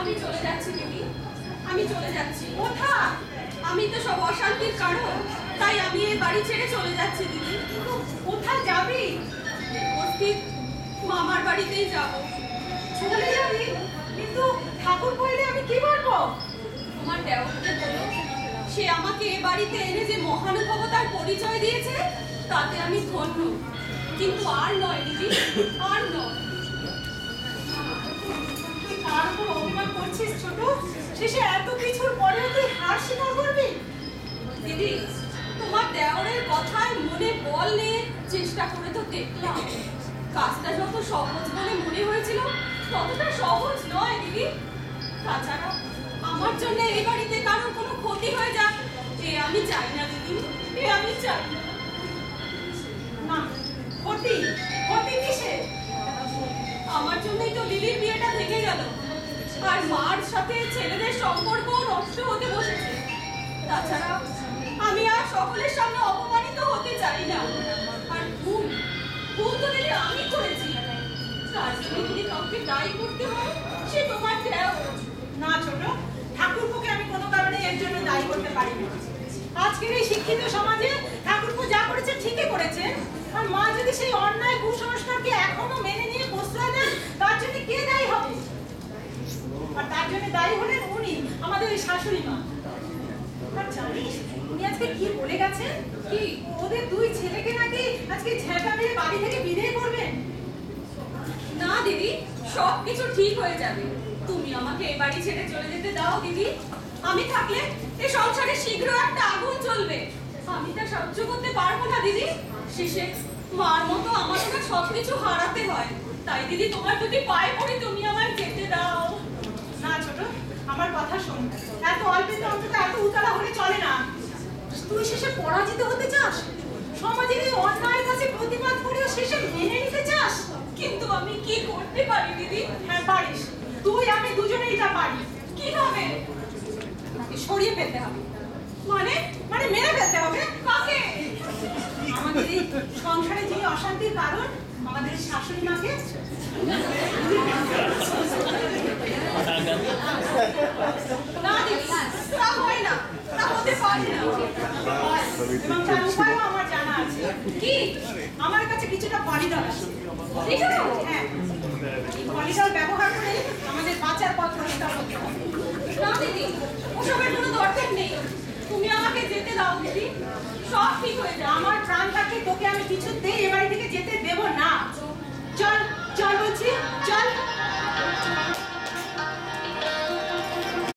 আমি চলে যাচ্ছি দিদি, আমি চলে যাচ্ছি। কোথায়? আমি তো সব অশান্তির কারণ, তাই আমি এই বাড়ি ছেড়ে চলে যাচ্ছি দিদি। কোথায় যাবি? উপস্থিত মামার বাড়িতেই যাব। চলে যাবি? কিন্তু ঠাকুর বললে আমি কি বলবো? তোমার দেওরকে বলো, সে আমাকে এ বাড়িতে এনে যে মহানুভবতার পরিচয় দিয়েছে তাতে আমি ধন্য, কিন্তু আর নয় দিদি, আর নয়। তুই কার উপর অভিমান করছিস ছোট? শেষে এত কিছুর পরেও তুই হার স্বীকার করবি? দিদি, তোমার দেওরের কথায় মনে বল নিয়ে চেষ্টা করে তো দেখলাম। কাজটা যত সহজ বলে মনে হয়েছিল ততটা সহজ নয় দিদি। তাছাড়া আমার জন্য এই বাড়িতে কারোর কোনো ক্ষতি হয়ে যাক এ আমি চাই না দিদি, এ আমি চাই না। না, ক্ষতি ক্ষতি কিসে? আমার জন্যই তো লিলির বিয়েটা ভেঙে গেল, আর মার সাথে ছেলেদের সম্পর্ক নষ্ট হতে বসেছে। তাছাড়া আমি আর সকলের সামনে অপমানিত হতে চাই না। আর ভুল ভুল তো দিদি আমি করেছি, তার জন্য যদি কাউকে দায়ী করতে হয় সে তোমার দেও না। ছোট, ঠাকুরপুকে আমি কোনো কারণে এর জন্য দায়ী করতে পারি না। আজকের এই শিক্ষিত সমাজে ঠাকুরপু যা করেছে ঠিকই করেছে, আর মা যদি সেই অন্যায় কুসংস্কারকে এখনো মেনে নিয়ে প্রশ্রয় দেন তার জন্য কে দায়ী হবে? আর তার জন্য দায়ী হলেন উনি, আমাদের ওই শাশুড়ি মা। আর জানিস উনি আজকে কি বলে গেছেন? কি ওদের দুই ছেলেকে নাকি আজকে ঝেঁটা মেরে বাড়ি থেকে বিদায় করবেন? না দিদি, সব কিছু ঠিক হয়ে যাবে। তুমি আমাকে এই বাড়ি ছেড়ে চলে যেতে দাও দিদি। আমি থাকলে এই সংসারে শীঘ্র একটা আগুন জ্বলবে, আমি তা সহ্য করতে পারবো না দিদি। শেষে মার মতো আমারও না সবকিছু হারাতে হয়। তাই দিদি তোমার যদি পায়ে পড়ি তুমি আমায় যেতে দাও। না ছোট, আমার কথা শোন, এত অল্পেতে অন্তত এত উতলা হলে চলে না। তুই শেষে পরাজিত হতে চাস? সমাজের এই অন্যায়ের কাছে প্রতিবাদ করেও শেষে মেনে নিতে চাস? কিন্তু আমি কি করতে পারি দিদি? হ্যাঁ পারিস, তুই আমি দুজনেই তা পারি। কিভাবে? তাকে সরিয়ে ফেলতে হবে। মানে মানে মেরে ফেলতে হবে? কাকে? আমাদের এই সংসারে যে অশান্তির কারণ আমাদের শাশুড়ি মাকে। না দিদি, তা হয় না, তা হতে পারে না। এবং তার উপায়ও আমার জানা আছে। কি? আমার কাছে কিছুটা পলিডল আছে। হ্যাঁ, এই পলিডল ব্যবহার করে আমাদের বাঁচার পথ পরিষ্কার করতে হবে। না দিদি, ওসবের কোনো দরকার নেই। তুমি আমাকে যেতে দাও দিদি, সব ঠিক হয়ে যাবে। আমার প্রাণ থাকলে তোকে আমি কিছুতেই এ বাড়ি থেকে যেতে দেব না। চল।